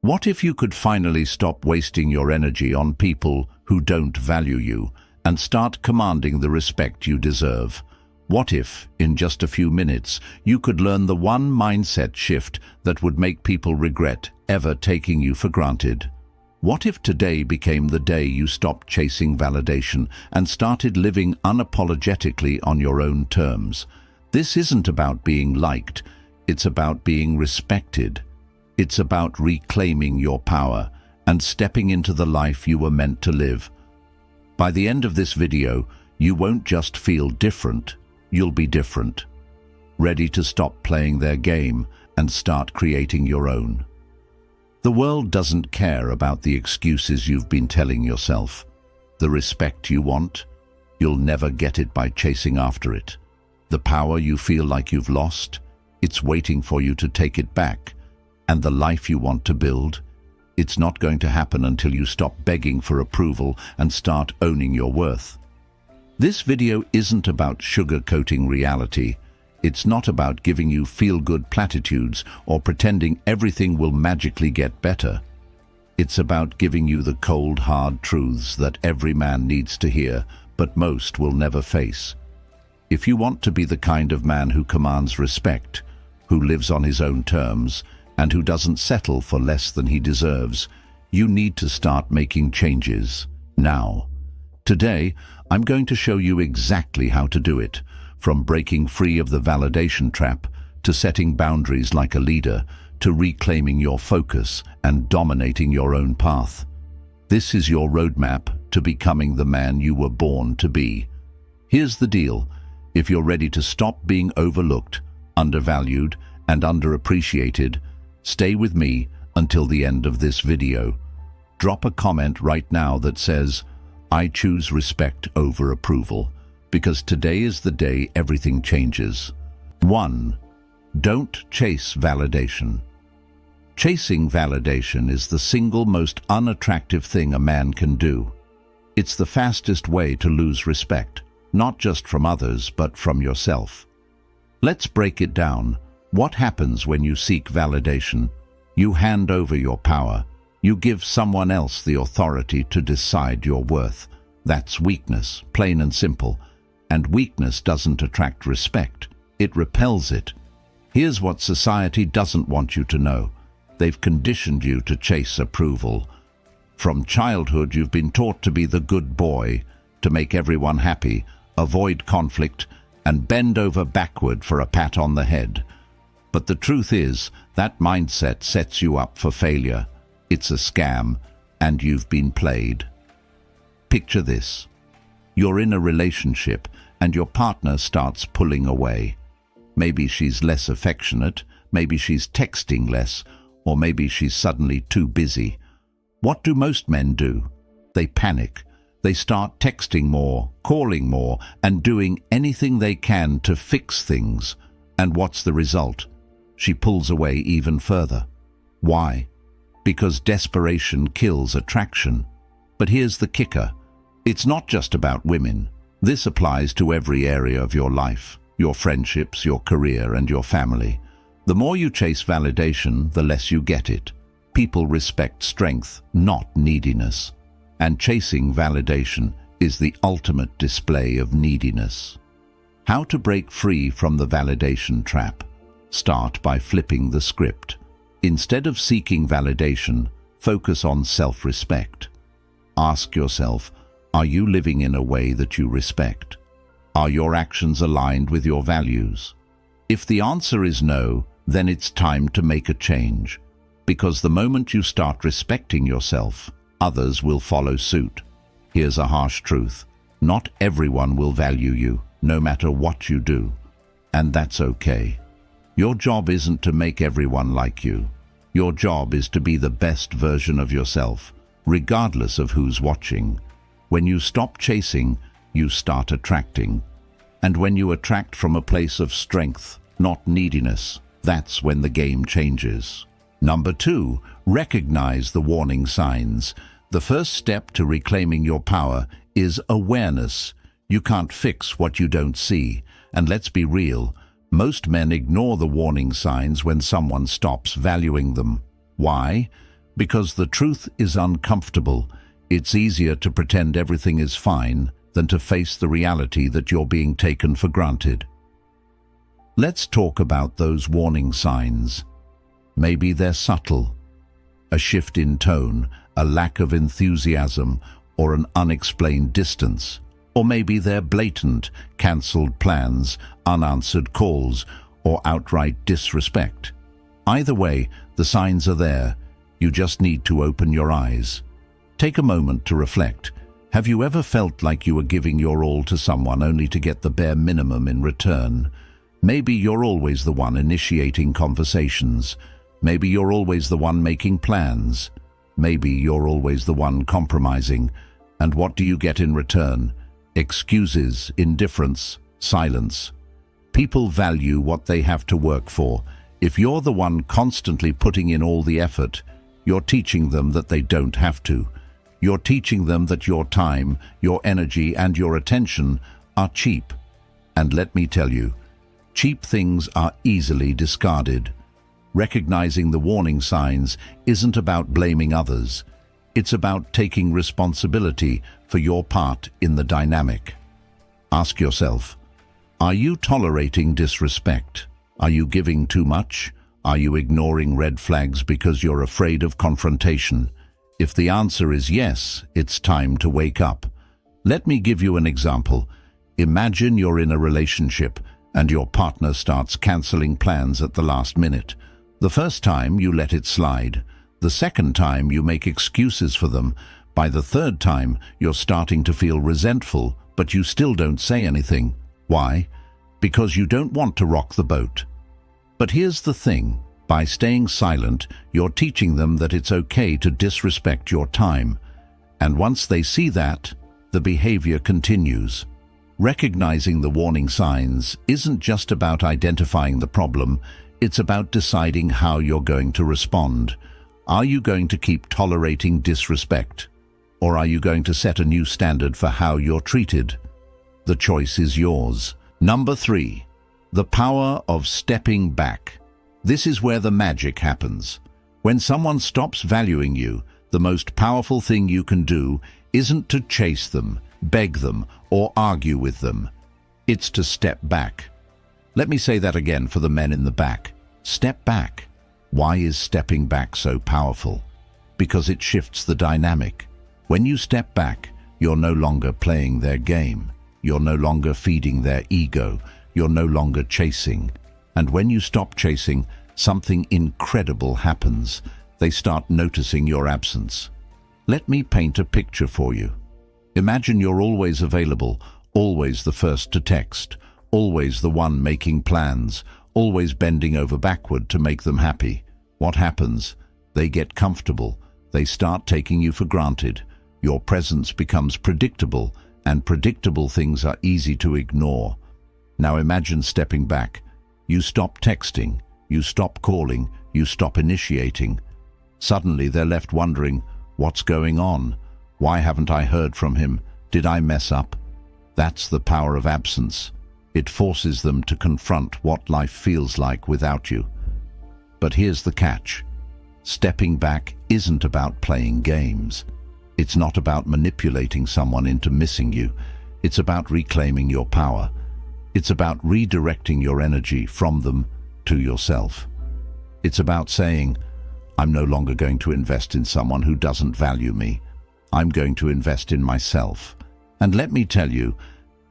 What if you could finally stop wasting your energy on people who don't value you and start commanding the respect you deserve? What if, in just a few minutes, you could learn the one mindset shift that would make people regret ever taking you for granted? What if today became the day you stopped chasing validation and started living unapologetically on your own terms? This isn't about being liked, it's about being respected. It's about reclaiming your power and stepping into the life you were meant to live. By the end of this video, you won't just feel different, you'll be different. Ready to stop playing their game and start creating your own. The world doesn't care about the excuses you've been telling yourself. The respect you want, you'll never get it by chasing after it. The power you feel like you've lost, it's waiting for you to take it back. And the life you want to build, it's not going to happen until you stop begging for approval and start owning your worth. This video isn't about sugarcoating reality. It's not about giving you feel-good platitudes or pretending everything will magically get better. It's about giving you the cold, hard truths that every man needs to hear, but most will never face. If you want to be the kind of man who commands respect, who lives on his own terms, and who doesn't settle for less than he deserves, you need to start making changes now. Today, I'm going to show you exactly how to do it, from breaking free of the validation trap, to setting boundaries like a leader, to reclaiming your focus and dominating your own path. This is your roadmap to becoming the man you were born to be. Here's the deal. If you're ready to stop being overlooked, undervalued, and underappreciated, stay with me until the end of this video. Drop a comment right now that says, "I choose respect over approval," because today is the day everything changes. 1. Don't chase validation. Chasing validation is the single most unattractive thing a man can do. It's the fastest way to lose respect, not just from others, but from yourself. Let's break it down. What happens when you seek validation? You hand over your power. You give someone else the authority to decide your worth. That's weakness, plain and simple. And weakness doesn't attract respect. It repels it. Here's what society doesn't want you to know. They've conditioned you to chase approval. From childhood, you've been taught to be the good boy, to make everyone happy, avoid conflict, and bend over backward for a pat on the head. But the truth is, that mindset sets you up for failure. It's a scam, and you've been played. Picture this. You're in a relationship, and your partner starts pulling away. Maybe she's less affectionate, maybe she's texting less, or maybe she's suddenly too busy. What do most men do? They panic. They start texting more, calling more, and doing anything they can to fix things. And what's the result? She pulls away even further. Why? Because desperation kills attraction. But here's the kicker. It's not just about women. This applies to every area of your life, your friendships, your career, and your family. The more you chase validation, the less you get it. People respect strength, not neediness. And chasing validation is the ultimate display of neediness. How to break free from the validation trap? Start by flipping the script. Instead of seeking validation, focus on self-respect. Ask yourself, are you living in a way that you respect? Are your actions aligned with your values? If the answer is no, then it's time to make a change. Because the moment you start respecting yourself, others will follow suit. Here's a harsh truth. Not everyone will value you, no matter what you do. And that's okay. Your job isn't to make everyone like you. Your job is to be the best version of yourself, regardless of who's watching. When you stop chasing, you start attracting. And when you attract from a place of strength, not neediness, that's when the game changes. Number 2, recognize the warning signs. The first step to reclaiming your power is awareness. You can't fix what you don't see. And let's be real, most men ignore the warning signs when someone stops valuing them. Why? Because the truth is uncomfortable. It's easier to pretend everything is fine than to face the reality that you're being taken for granted. Let's talk about those warning signs. Maybe they're subtle. A shift in tone, a lack of enthusiasm, or an unexplained distance. Or maybe they're blatant, cancelled plans, unanswered calls, or outright disrespect. Either way, the signs are there. You just need to open your eyes. Take a moment to reflect. Have you ever felt like you were giving your all to someone only to get the bare minimum in return? Maybe you're always the one initiating conversations. Maybe you're always the one making plans. Maybe you're always the one compromising. And what do you get in return? Excuses, indifference, silence. People value what they have to work for. If you're the one constantly putting in all the effort, you're teaching them that they don't have to. You're teaching them that your time, your energy, and your attention are cheap. And let me tell you, cheap things are easily discarded. Recognizing the warning signs isn't about blaming others. It's about taking responsibility for your part in the dynamic. Ask yourself, are you tolerating disrespect? Are you giving too much? Are you ignoring red flags because you're afraid of confrontation? If the answer is yes, it's time to wake up. Let me give you an example. Imagine you're in a relationship and your partner starts cancelling plans at the last minute. The first time you let it slide. The second time you make excuses for them. By the third time you're starting to feel resentful, but you still don't say anything. Why? Because you don't want to rock the boat. But here's the thing. By staying silent, you're teaching them that it's okay to disrespect your time. And once they see that, the behavior continues. Recognizing the warning signs isn't just about identifying the problem, it's about deciding how you're going to respond. Are you going to keep tolerating disrespect? Or are you going to set a new standard for how you're treated? The choice is yours. Number 3. The power of stepping back. This is where the magic happens. When someone stops valuing you, the most powerful thing you can do isn't to chase them, beg them, or argue with them. It's to step back. Let me say that again for the men in the back. Step back. Why is stepping back so powerful? Because it shifts the dynamic. When you step back, you're no longer playing their game. You're no longer feeding their ego. You're no longer chasing. And when you stop chasing, something incredible happens. They start noticing your absence. Let me paint a picture for you. Imagine you're always available, always the first to text, always the one making plans, always bending over backward to make them happy. What happens? They get comfortable. They start taking you for granted. Your presence becomes predictable, and predictable things are easy to ignore. Now imagine stepping back. You stop texting, you stop calling, you stop initiating. Suddenly they're left wondering, what's going on? Why haven't I heard from him? Did I mess up? That's the power of absence. It forces them to confront what life feels like without you. But here's the catch. Stepping back isn't about playing games. It's not about manipulating someone into missing you. It's about reclaiming your power. It's about redirecting your energy from them to yourself. It's about saying, I'm no longer going to invest in someone who doesn't value me. I'm going to invest in myself. And let me tell you,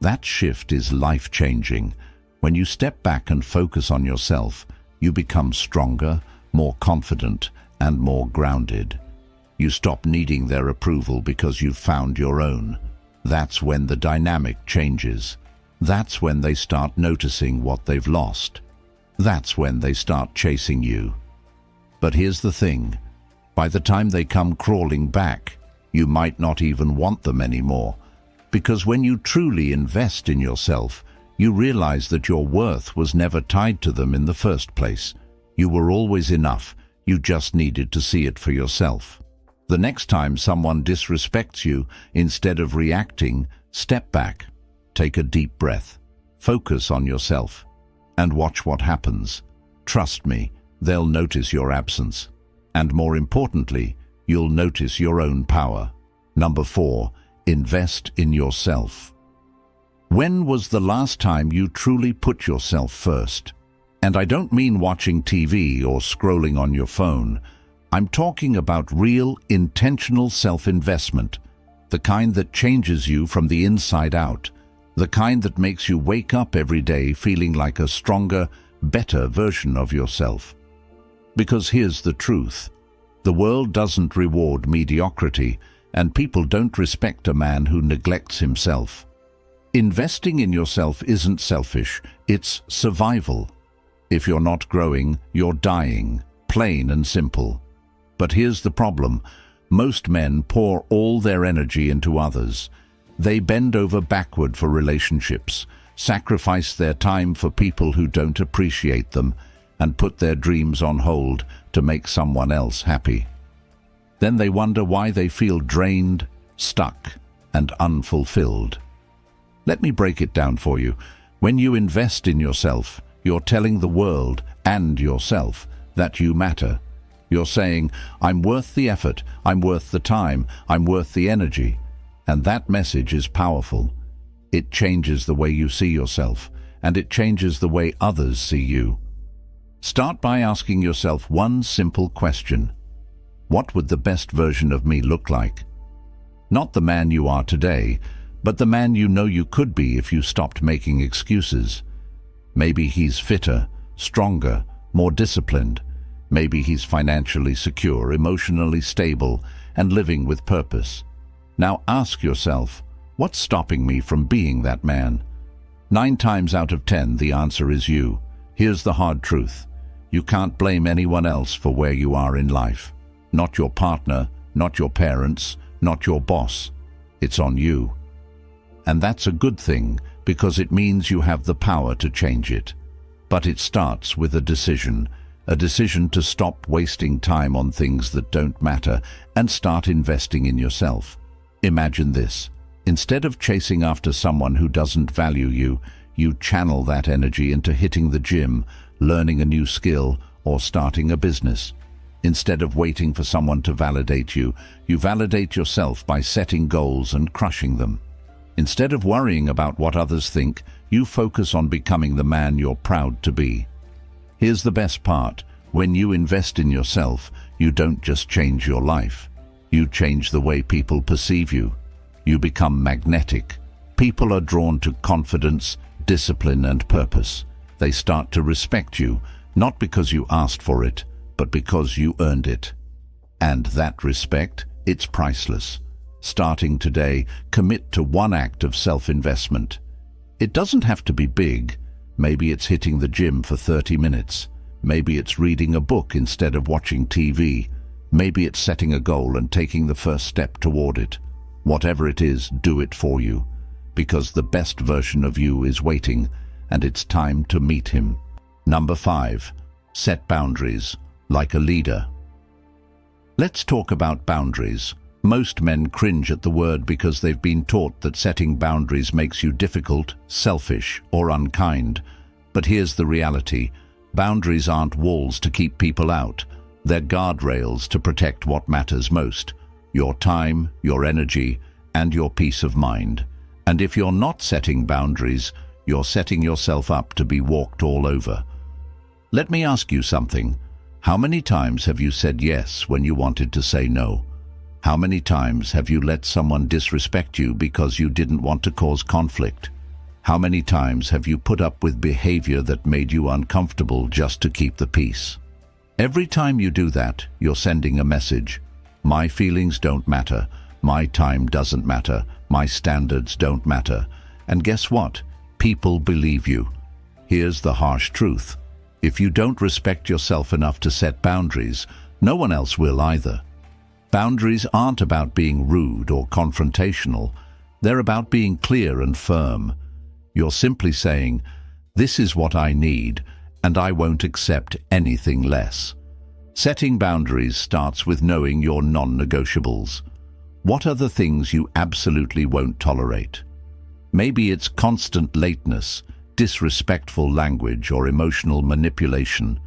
that shift is life-changing. When you step back and focus on yourself, you become stronger, more confident, and more grounded. You stop needing their approval because you've found your own. That's when the dynamic changes. That's when they start noticing what they've lost. That's when they start chasing you. But here's the thing. By the time they come crawling back, you might not even want them anymore. Because when you truly invest in yourself, you realize that your worth was never tied to them in the first place. You were always enough. You just needed to see it for yourself. The next time someone disrespects you, instead of reacting, step back. Take a deep breath. Focus on yourself. And watch what happens. Trust me, they'll notice your absence. And more importantly, you'll notice your own power. Number 4, invest in yourself. When was the last time you truly put yourself first? And I don't mean watching TV or scrolling on your phone. I'm talking about real, intentional self-investment, the kind that changes you from the inside out, the kind that makes you wake up every day feeling like a stronger, better version of yourself. Because here's the truth. The world doesn't reward mediocrity, and people don't respect a man who neglects himself. Investing in yourself isn't selfish, it's survival. If you're not growing, you're dying, plain and simple. But here's the problem. Most men pour all their energy into others. They bend over backward for relationships, sacrifice their time for people who don't appreciate them, and put their dreams on hold to make someone else happy. Then they wonder why they feel drained, stuck, and unfulfilled. Let me break it down for you. When you invest in yourself, you're telling the world and yourself that you matter. You're saying, I'm worth the effort, I'm worth the time, I'm worth the energy. And that message is powerful. It changes the way you see yourself, and it changes the way others see you. Start by asking yourself one simple question. What would the best version of me look like? Not the man you are today, but the man you know you could be if you stopped making excuses. Maybe he's fitter, stronger, more disciplined. Maybe he's financially secure, emotionally stable, and living with purpose. Now ask yourself, what's stopping me from being that man? 9 times out of 10, the answer is you. Here's the hard truth. You can't blame anyone else for where you are in life. Not your partner, not your parents, not your boss. It's on you. And that's a good thing, because it means you have the power to change it. But it starts with a decision to stop wasting time on things that don't matter and start investing in yourself. Imagine this. Instead of chasing after someone who doesn't value you, you channel that energy into hitting the gym, learning a new skill, or starting a business. Instead of waiting for someone to validate you, you validate yourself by setting goals and crushing them. Instead of worrying about what others think, you focus on becoming the man you're proud to be. Here's the best part. When you invest in yourself, you don't just change your life. You change the way people perceive you. You become magnetic. People are drawn to confidence, discipline, and purpose. They start to respect you, not because you asked for it, but because you earned it. And that respect, it's priceless. Starting today, commit to one act of self-investment. It doesn't have to be big. Maybe it's hitting the gym for 30 minutes. Maybe it's reading a book instead of watching TV. Maybe it's setting a goal and taking the first step toward it. Whatever it is, do it for you. Because the best version of you is waiting, and it's time to meet him. Number 5. Set boundaries, like a leader. Let's talk about boundaries. Most men cringe at the word because they've been taught that setting boundaries makes you difficult, selfish, or unkind. But here's the reality. Boundaries aren't walls to keep people out. They're guardrails to protect what matters most: your time, your energy, and your peace of mind. And if you're not setting boundaries, you're setting yourself up to be walked all over. Let me ask you something. How many times have you said yes when you wanted to say no? How many times have you let someone disrespect you because you didn't want to cause conflict? How many times have you put up with behavior that made you uncomfortable just to keep the peace? Every time you do that, you're sending a message. My feelings don't matter. My time doesn't matter. My standards don't matter. And guess what? People believe you. Here's the harsh truth. If you don't respect yourself enough to set boundaries, no one else will either. Boundaries aren't about being rude or confrontational. They're about being clear and firm. You're simply saying, this is what I need, and I won't accept anything less. Setting boundaries starts with knowing your non-negotiables. What are the things you absolutely won't tolerate? Maybe it's constant lateness, disrespectful language, or emotional manipulation.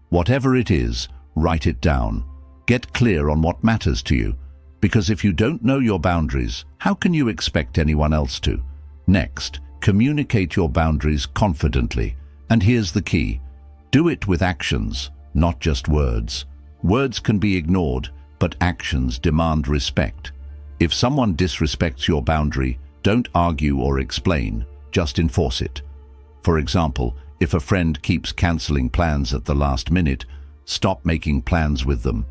Whatever it is, write it down. Get clear on what matters to you, because if you don't know your boundaries, how can you expect anyone else to? Next, communicate your boundaries confidently. And here's the key. Do it with actions, not just words. Words can be ignored, but actions demand respect. If someone disrespects your boundary, don't argue or explain, just enforce it. For example, if a friend keeps canceling plans at the last minute, stop making plans with them.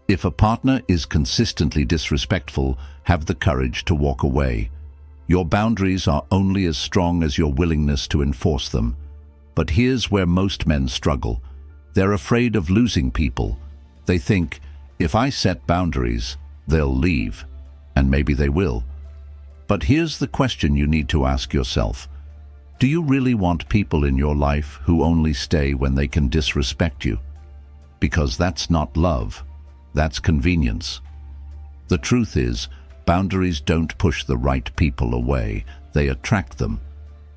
If a partner is consistently disrespectful, have the courage to walk away. Your boundaries are only as strong as your willingness to enforce them. But here's where most men struggle. They're afraid of losing people. They think, if I set boundaries, they'll leave. And maybe they will. But here's the question you need to ask yourself. Do you really want people in your life who only stay when they can disrespect you? Because that's not love. That's convenience. The truth is, boundaries don't push the right people away, they attract them.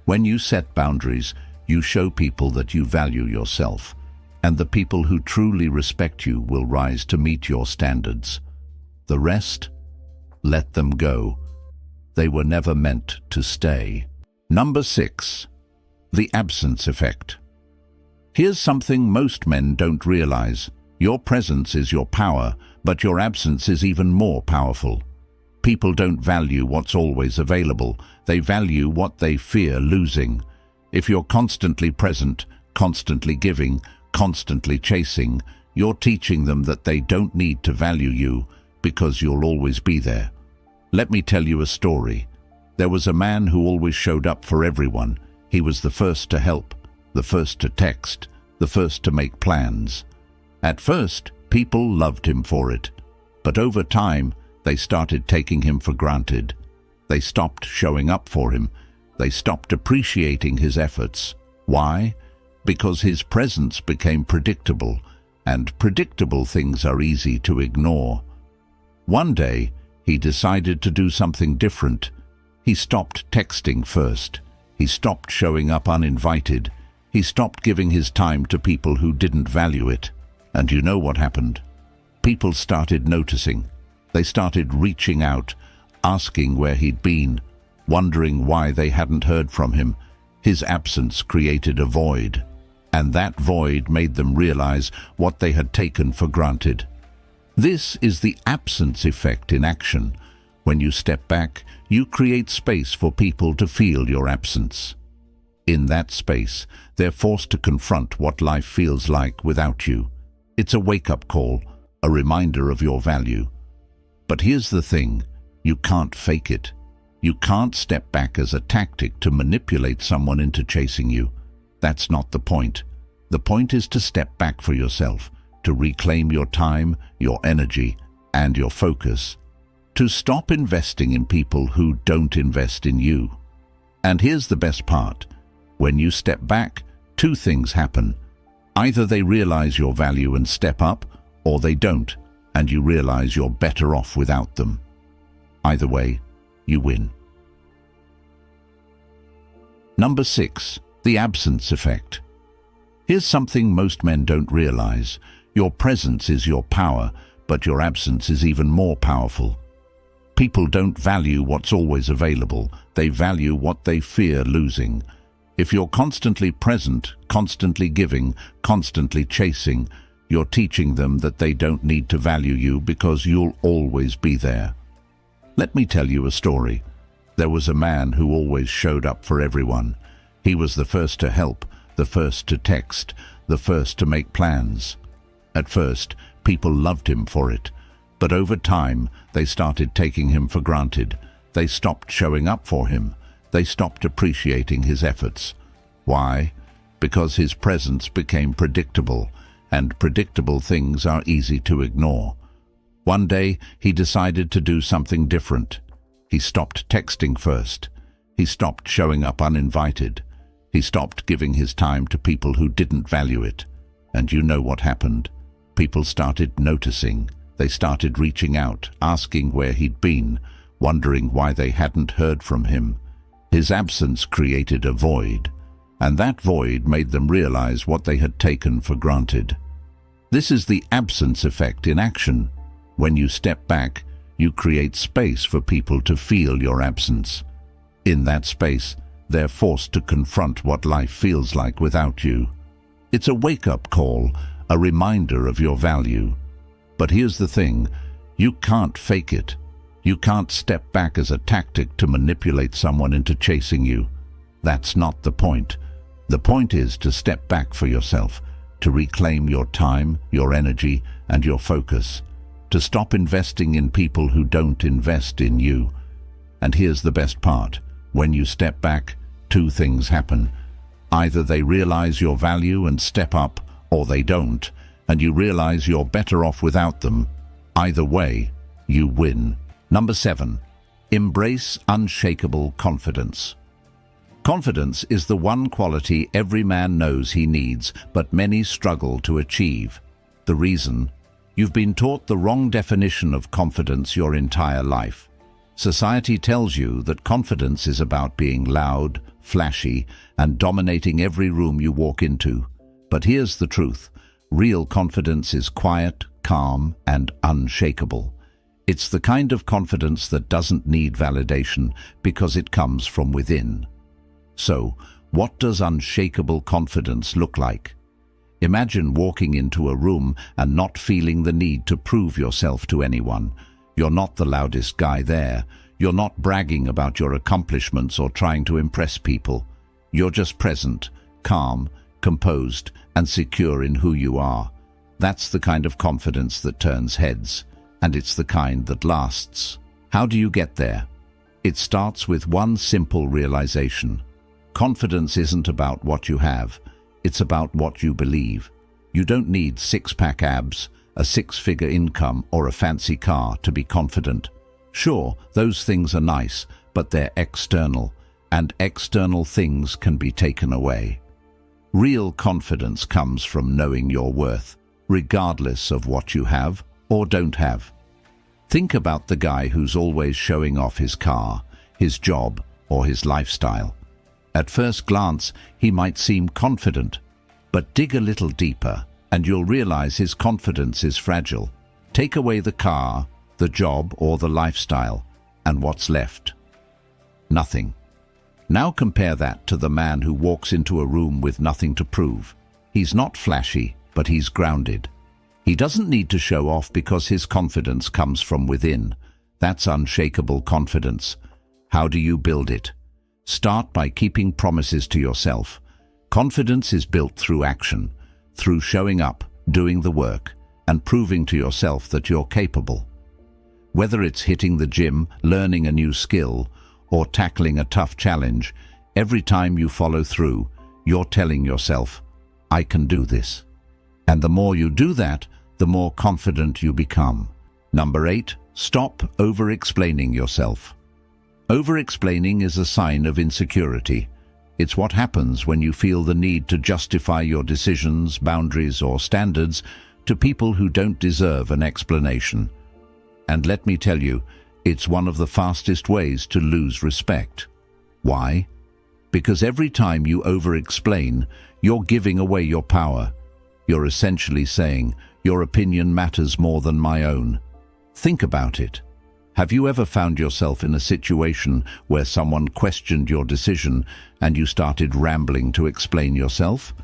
When you set boundaries, you show people that you value yourself, and the people who truly respect you will rise to meet your standards. The rest? Let them go. They were never meant to stay. Number 6. The absence effect. Here's something most men don't realize. Your presence is your power, but your absence is even more powerful. People don't value what's always available. They value what they fear losing. If you're constantly present, constantly giving, constantly chasing, you're teaching them that they don't need to value you because you'll always be there. Let me tell you a story. There was a man who always showed up for everyone. He was the first to help, the first to text, the first to make plans. At first, people loved him for it. But over time, they started taking him for granted. They stopped showing up for him. They stopped appreciating his efforts. Why? Because his presence became predictable, and predictable things are easy to ignore. One day, he decided to do something different. He stopped texting first. He stopped showing up uninvited. He stopped giving his time to people who didn't value it. And you know what happened? People started noticing. They started reaching out, asking where he'd been, wondering why they hadn't heard from him. His absence created a void, and that void made them realize what they had taken for granted. This is the absence effect in action. When you step back, you create space for people to feel your absence. In that space, they're forced to confront what life feels like without you. It's a wake-up call, a reminder of your value. But here's the thing, you can't fake it. You can't step back as a tactic to manipulate someone into chasing you. That's not the point. The point is to step back for yourself, to reclaim your time, your energy, and your focus. To stop investing in people who don't invest in you. And here's the best part. When you step back, two things happen. Either they realize your value and step up, or they don't, and you realize you're better off without them. Either way, you win. Number 6. The absence effect. Here's something most men don't realize. Your presence is your power, but your absence is even more powerful. People don't value what's always available. They value what they fear losing. If you're constantly present, constantly giving, constantly chasing, you're teaching them that they don't need to value you because you'll always be there. Let me tell you a story. There was a man who always showed up for everyone. He was the first to help, the first to text, the first to make plans. At first, people loved him for it. But over time, they started taking him for granted. They stopped showing up for him. They stopped appreciating his efforts. Why? Because his presence became predictable, and predictable things are easy to ignore. One day, he decided to do something different. He stopped texting first. He stopped showing up uninvited. He stopped giving his time to people who didn't value it. And you know what happened? People started noticing. They started reaching out, asking where he'd been, wondering why they hadn't heard from him. His absence created a void, and that void made them realize what they had taken for granted. This is the absence effect in action. When you step back, you create space for people to feel your absence. In that space, they're forced to confront what life feels like without you. It's a wake-up call, a reminder of your value. But here's the thing, you can't fake it. You can't step back as a tactic to manipulate someone into chasing you. That's not the point. The point is to step back for yourself, to reclaim your time, your energy, and your focus, to stop investing in people who don't invest in you. And here's the best part. When you step back, two things happen. Either they realize your value and step up, or they don't, and you realize you're better off without them. Either way, you win. Number 7. Embrace unshakable confidence. Confidence is the one quality every man knows he needs, but many struggle to achieve. The reason? You've been taught the wrong definition of confidence your entire life. Society tells you that confidence is about being loud, flashy, and dominating every room you walk into. But here's the truth. Real confidence is quiet, calm, and unshakable. It's the kind of confidence that doesn't need validation because it comes from within. So, what does unshakable confidence look like? Imagine walking into a room and not feeling the need to prove yourself to anyone. You're not the loudest guy there. You're not bragging about your accomplishments or trying to impress people. You're just present, calm, composed, and secure in who you are. That's the kind of confidence that turns heads, and it's the kind that lasts. How do you get there? It starts with one simple realization. Confidence isn't about what you have, it's about what you believe. You don't need six-pack abs, a six-figure income, or a fancy car to be confident. Sure, those things are nice, but they're external, and external things can be taken away. Real confidence comes from knowing your worth, regardless of what you have or don't have. Think about the guy who's always showing off his car, his job, or his lifestyle. At first glance, he might seem confident, but dig a little deeper and you'll realize his confidence is fragile. Take away the car, the job, or the lifestyle, and what's left? Nothing. Now compare that to the man who walks into a room with nothing to prove. He's not flashy, but he's grounded. He doesn't need to show off because his confidence comes from within. That's unshakable confidence. How do you build it? Start by keeping promises to yourself. Confidence is built through action, through showing up, doing the work, and proving to yourself that you're capable. Whether it's hitting the gym, learning a new skill, or tackling a tough challenge, every time you follow through, you're telling yourself, I can do this. And the more you do that, the more confident you become. Number 8, stop over-explaining yourself. Over-explaining is a sign of insecurity. It's what happens when you feel the need to justify your decisions, boundaries, or standards to people who don't deserve an explanation. And let me tell you, it's one of the fastest ways to lose respect. Why? Because every time you over-explain, you're giving away your power. You're essentially saying, your opinion matters more than my own. Think about it. Have you ever found yourself in a situation where someone questioned your decision and you started rambling to explain yourself?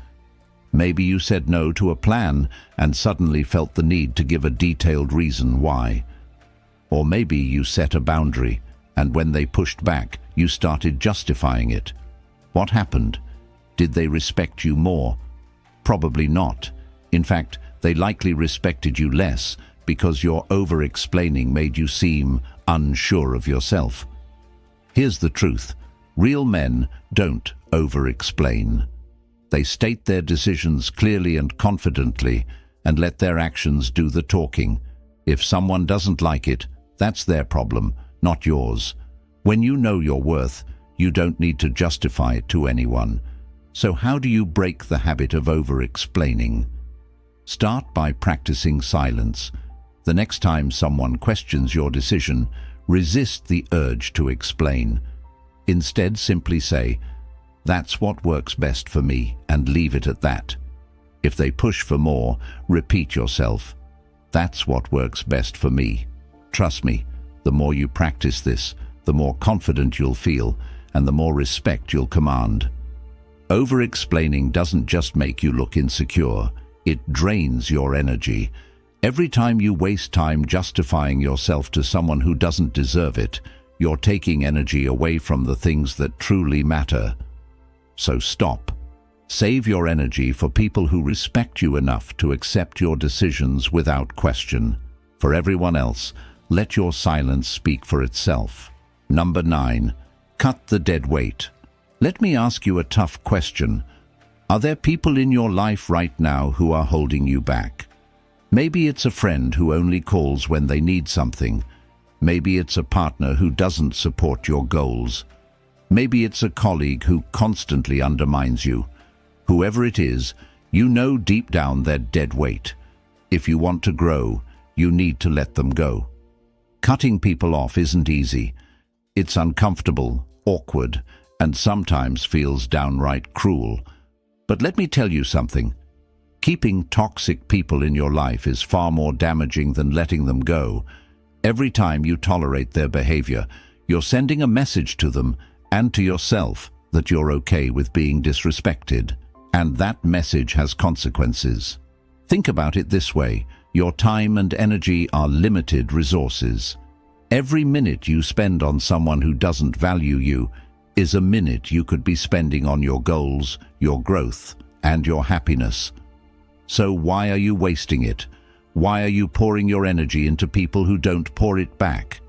Maybe you said no to a plan and suddenly felt the need to give a detailed reason why. Or maybe you set a boundary, and when they pushed back, you started justifying it. What happened? Did they respect you more? Probably not. In fact, they likely respected you less because your over-explaining made you seem unsure of yourself. Here's the truth. Real men don't over-explain. They state their decisions clearly and confidently and let their actions do the talking. If someone doesn't like it, that's their problem, not yours. When you know your worth, you don't need to justify it to anyone. So how do you break the habit of over-explaining? Start by practicing silence. The next time someone questions your decision, resist the urge to explain. Instead, simply say, "That's what works best for me," and leave it at that. If they push for more, repeat yourself, "That's what works best for me." Trust me, the more you practice this, the more confident you'll feel and the more respect you'll command. Over-explaining doesn't just make you look insecure, it drains your energy. Every time you waste time justifying yourself to someone who doesn't deserve it, you're taking energy away from the things that truly matter. So stop. Save your energy for people who respect you enough to accept your decisions without question. For everyone else, let your silence speak for itself. Number 9. Cut the dead weight. Let me ask you a tough question. Are there people in your life right now who are holding you back? Maybe it's a friend who only calls when they need something. Maybe it's a partner who doesn't support your goals. Maybe it's a colleague who constantly undermines you. Whoever it is, you know deep down they're dead weight. If you want to grow, you need to let them go. Cutting people off isn't easy. It's uncomfortable, awkward, and sometimes feels downright cruel. But let me tell you something. Keeping toxic people in your life is far more damaging than letting them go. Every time you tolerate their behavior, you're sending a message to them and to yourself that you're okay with being disrespected. And that message has consequences. Think about it this way. Your time and energy are limited resources. Every minute you spend on someone who doesn't value you is a minute you could be spending on your goals, your growth, and your happiness. So why are you wasting it? Why are you pouring your energy into people who don't pour it back?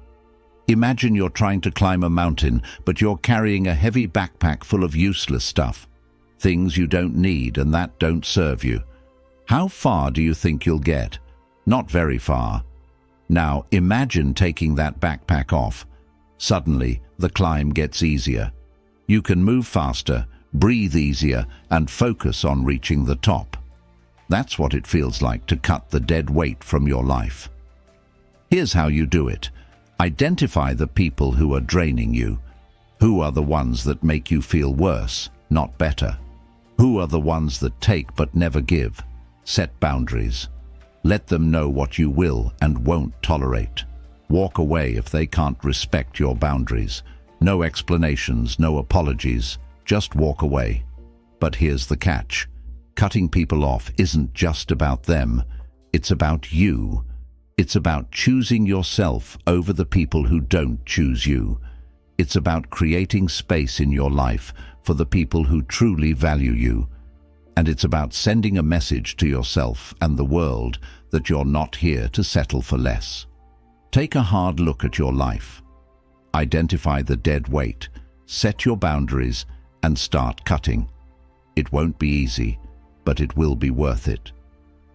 Imagine you're trying to climb a mountain, but you're carrying a heavy backpack full of useless stuff. Things you don't need and that don't serve you. How far do you think you'll get? Not very far. Now imagine taking that backpack off. Suddenly, the climb gets easier. You can move faster, breathe easier, and focus on reaching the top. That's what it feels like to cut the dead weight from your life. Here's how you do it. Identify the people who are draining you. Who are the ones that make you feel worse, not better? Who are the ones that take but never give? Set boundaries. Let them know what you will and won't tolerate. Walk away if they can't respect your boundaries. No explanations, no apologies, just walk away. But here's the catch. Cutting people off isn't just about them, it's about you. It's about choosing yourself over the people who don't choose you. It's about creating space in your life for the people who truly value you. And it's about sending a message to yourself and the world that you're not here to settle for less. Take a hard look at your life. Identify the dead weight, set your boundaries, and start cutting. It won't be easy, but it will be worth it.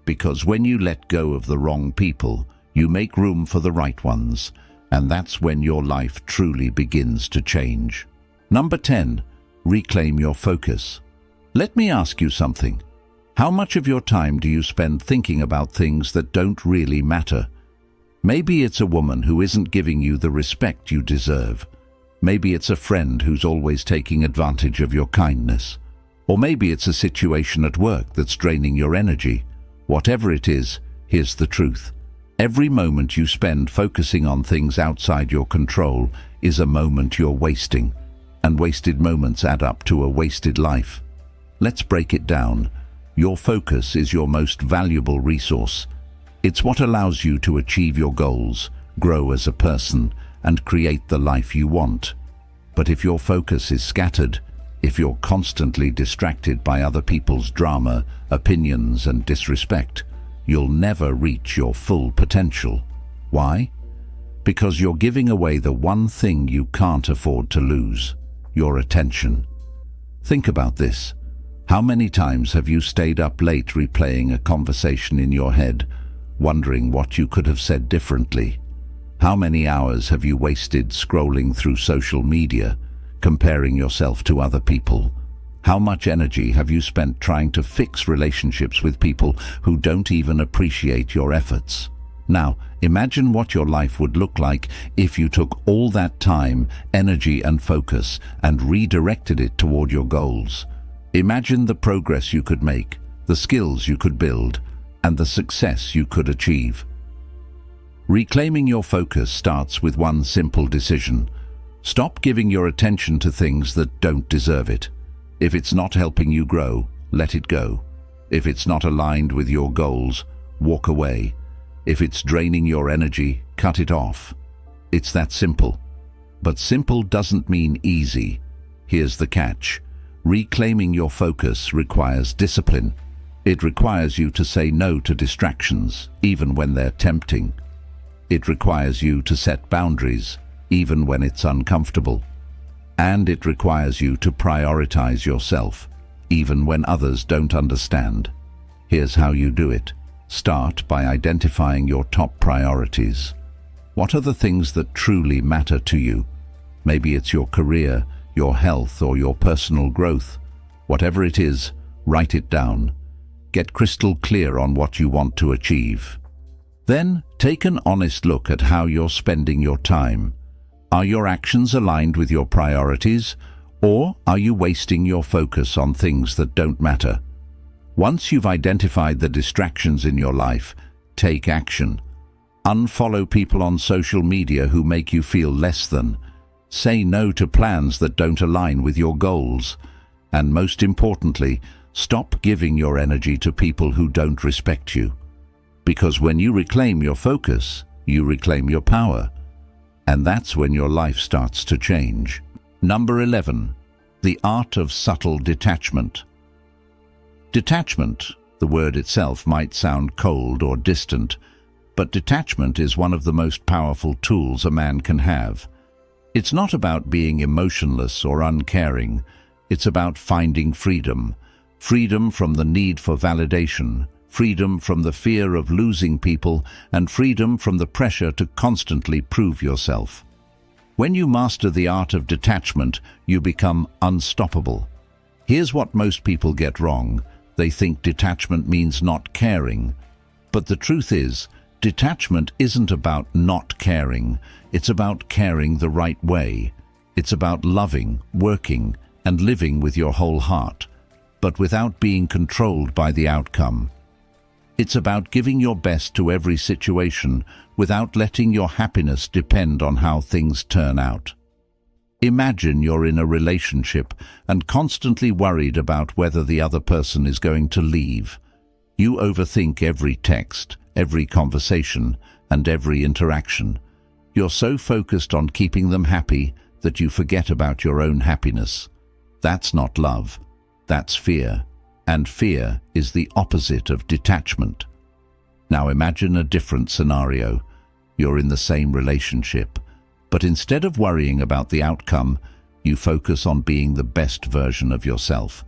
Because when you let go of the wrong people, you make room for the right ones, and that's when your life truly begins to change. Number 10. Reclaim your focus. Let me ask you something. How much of your time do you spend thinking about things that don't really matter? Maybe it's a woman who isn't giving you the respect you deserve. Maybe it's a friend who's always taking advantage of your kindness. Or maybe it's a situation at work that's draining your energy. Whatever it is, here's the truth. Every moment you spend focusing on things outside your control is a moment you're wasting. And wasted moments add up to a wasted life. Let's break it down. Your focus is your most valuable resource. It's what allows you to achieve your goals, grow as a person, and create the life you want. But if your focus is scattered, if you're constantly distracted by other people's drama, opinions, and disrespect, you'll never reach your full potential. Why? Because you're giving away the one thing you can't afford to lose, your attention. Think about this. How many times have you stayed up late replaying a conversation in your head, wondering what you could have said differently? How many hours have you wasted scrolling through social media, comparing yourself to other people? How much energy have you spent trying to fix relationships with people who don't even appreciate your efforts? Now, imagine what your life would look like if you took all that time, energy, and focus and redirected it toward your goals. Imagine the progress you could make, the skills you could build, and the success you could achieve. Reclaiming your focus starts with one simple decision. Stop giving your attention to things that don't deserve it. If it's not helping you grow, let it go. If it's not aligned with your goals, walk away. If it's draining your energy, cut it off. It's that simple. But simple doesn't mean easy. Here's the catch. Reclaiming your focus requires discipline. It requires you to say no to distractions, even when they're tempting. It requires you to set boundaries, even when it's uncomfortable. And it requires you to prioritize yourself, even when others don't understand. Here's how you do it. Start by identifying your top priorities. What are the things that truly matter to you? Maybe it's your career, your health, or your personal growth. Whatever it is, write it down. Get crystal clear on what you want to achieve. Then, take an honest look at how you're spending your time. Are your actions aligned with your priorities, or are you wasting your focus on things that don't matter? Once you've identified the distractions in your life, take action. Unfollow people on social media who make you feel less than. Say no to plans that don't align with your goals. And most importantly, stop giving your energy to people who don't respect you. Because when you reclaim your focus, you reclaim your power. And that's when your life starts to change. Number 11. The Art of Subtle Detachment. Detachment, the word itself might sound cold or distant, but detachment is one of the most powerful tools a man can have. It's not about being emotionless or uncaring. It's about finding freedom. Freedom from the need for validation, freedom from the fear of losing people, and freedom from the pressure to constantly prove yourself. When you master the art of detachment, you become unstoppable. Here's what most people get wrong. They think detachment means not caring. But the truth is, detachment isn't about not caring. It's about caring the right way. It's about loving, working, and living with your whole heart, but without being controlled by the outcome. It's about giving your best to every situation without letting your happiness depend on how things turn out. Imagine you're in a relationship and constantly worried about whether the other person is going to leave. You overthink every text, every conversation, and every interaction. You're so focused on keeping them happy that you forget about your own happiness. That's not love. That's fear. And fear is the opposite of detachment. Now imagine a different scenario. You're in the same relationship, but instead of worrying about the outcome, you focus on being the best version of yourself.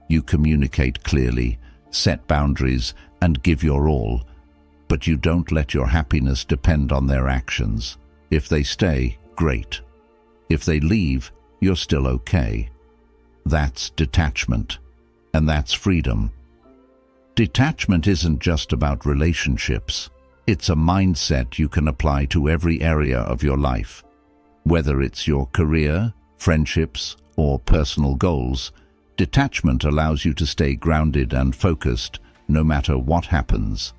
You communicate clearly, set boundaries, and give your all, but you don't let your happiness depend on their actions. If they stay, great. If they leave, you're still okay. That's detachment, and that's freedom. Detachment isn't just about relationships. It's a mindset you can apply to every area of your life. Whether it's your career, friendships, or personal goals, detachment allows you to stay grounded and focused no matter what happens.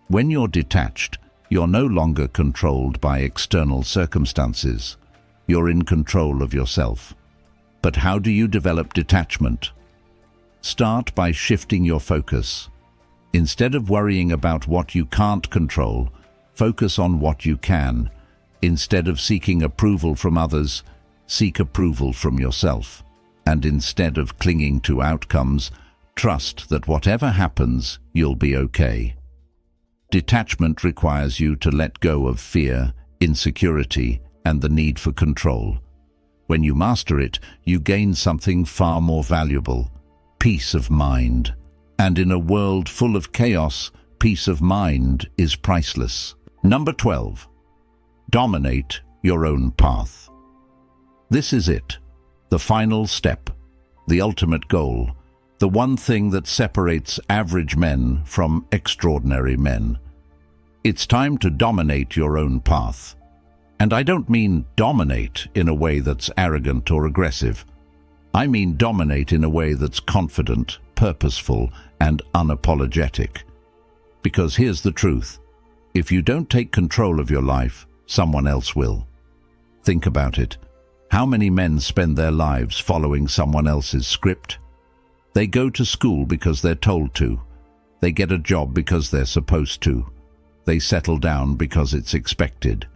When you're detached, you're no longer controlled by external circumstances. You're in control of yourself. But how do you develop detachment? Start by shifting your focus. Instead of worrying about what you can't control, focus on what you can. Instead of seeking approval from others, seek approval from yourself. And instead of clinging to outcomes, trust that whatever happens, you'll be okay. Detachment requires you to let go of fear, insecurity, and the need for control. When you master it, you gain something far more valuable: peace of mind. And in a world full of chaos, peace of mind is priceless. Number 12. Dominate your own path. This is it, the final step, the ultimate goal, the one thing that separates average men from extraordinary men. It's time to dominate your own path. And I don't mean dominate in a way that's arrogant or aggressive. I mean dominate in a way that's confident, purposeful and unapologetic. Because here's the truth. If you don't take control of your life, someone else will. Think about it. How many men spend their lives following someone else's script? They go to school because they're told to. They get a job because they're supposed to. They settle down because it's expected.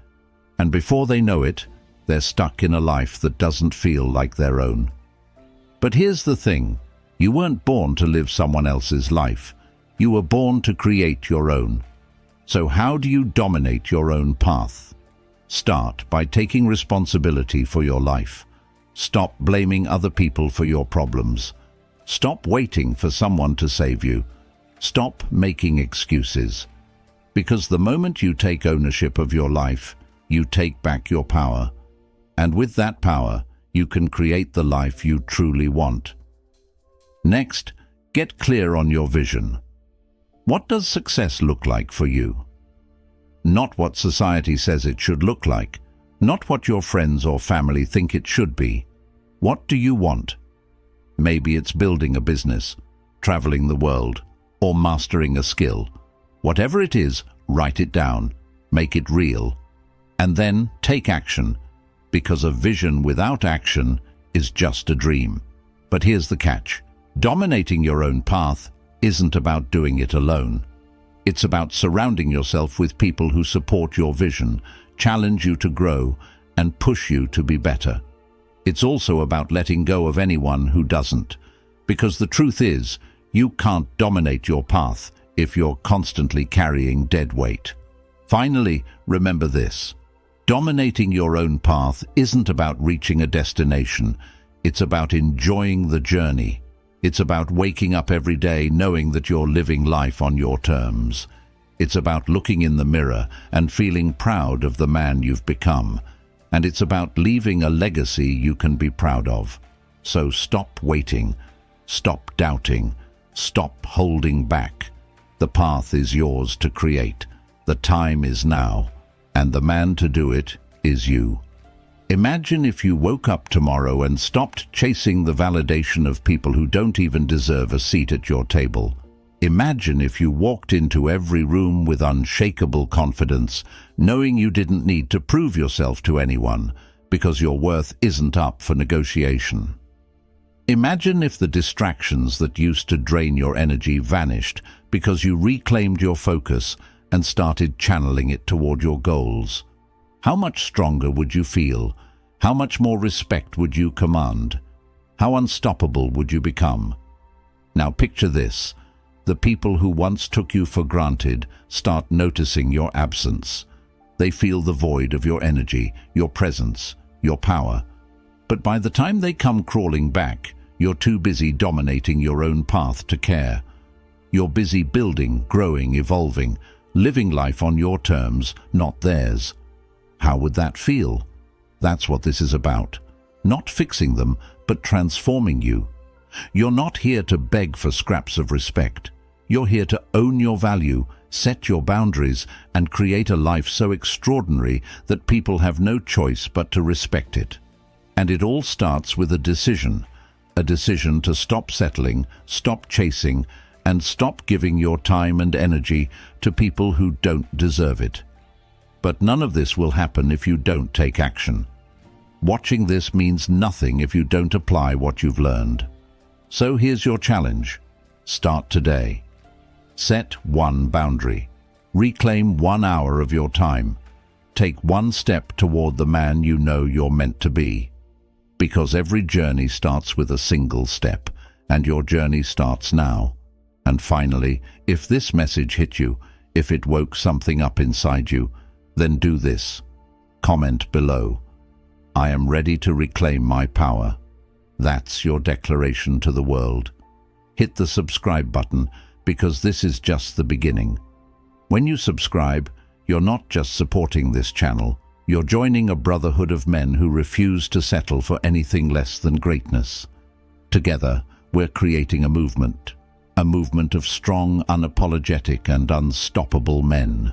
And before they know it, they're stuck in a life that doesn't feel like their own. But here's the thing. You weren't born to live someone else's life. You were born to create your own. So how do you dominate your own path? Start by taking responsibility for your life. Stop blaming other people for your problems. Stop waiting for someone to save you. Stop making excuses. Because the moment you take ownership of your life, you take back your power. And with that power, you can create the life you truly want. Next, get clear on your vision. What does success look like for you? Not what society says it should look like, not what your friends or family think it should be. What do you want? Maybe it's building a business, traveling the world, or mastering a skill. Whatever it is, write it down, make it real, and then take action, because a vision without action is just a dream. But here's the catch. Dominating your own path isn't about doing it alone. It's about surrounding yourself with people who support your vision, challenge you to grow, and push you to be better. It's also about letting go of anyone who doesn't, because the truth is, you can't dominate your path if you're constantly carrying dead weight. Finally, remember this. Dominating your own path isn't about reaching a destination. It's about enjoying the journey. It's about waking up every day knowing that you're living life on your terms. It's about looking in the mirror and feeling proud of the man you've become. And it's about leaving a legacy you can be proud of. So stop waiting. Stop doubting. Stop holding back. The path is yours to create. The time is now. And the man to do it is you. Imagine if you woke up tomorrow and stopped chasing the validation of people who don't even deserve a seat at your table. Imagine if you walked into every room with unshakable confidence, knowing you didn't need to prove yourself to anyone, because your worth isn't up for negotiation. Imagine if the distractions that used to drain your energy vanished because you reclaimed your focus and started channeling it toward your goals. How much stronger would you feel? How much more respect would you command? How unstoppable would you become? Now picture this. The people who once took you for granted start noticing your absence. They feel the void of your energy, your presence, your power. But by the time they come crawling back, you're too busy dominating your own path to care. You're busy building, growing, evolving, living life on your terms, not theirs. How would that feel? That's what this is about. Not fixing them, but transforming you. You're not here to beg for scraps of respect. You're here to own your value, set your boundaries, and create a life so extraordinary that people have no choice but to respect it. And it all starts with a decision to stop settling, stop chasing, and stop giving your time and energy to people who don't deserve it. But none of this will happen if you don't take action. Watching this means nothing if you don't apply what you've learned. So here's your challenge. Start today. Set one boundary. Reclaim 1 hour of your time. Take one step toward the man you know you're meant to be. Because every journey starts with a single step, and your journey starts now. And finally, if this message hit you, if it woke something up inside you, then do this. Comment below. I am ready to reclaim my power. That's your declaration to the world. Hit the subscribe button, because this is just the beginning. When you subscribe, you're not just supporting this channel, you're joining a brotherhood of men who refuse to settle for anything less than greatness. Together, we're creating a movement of strong, unapologetic, and unstoppable men.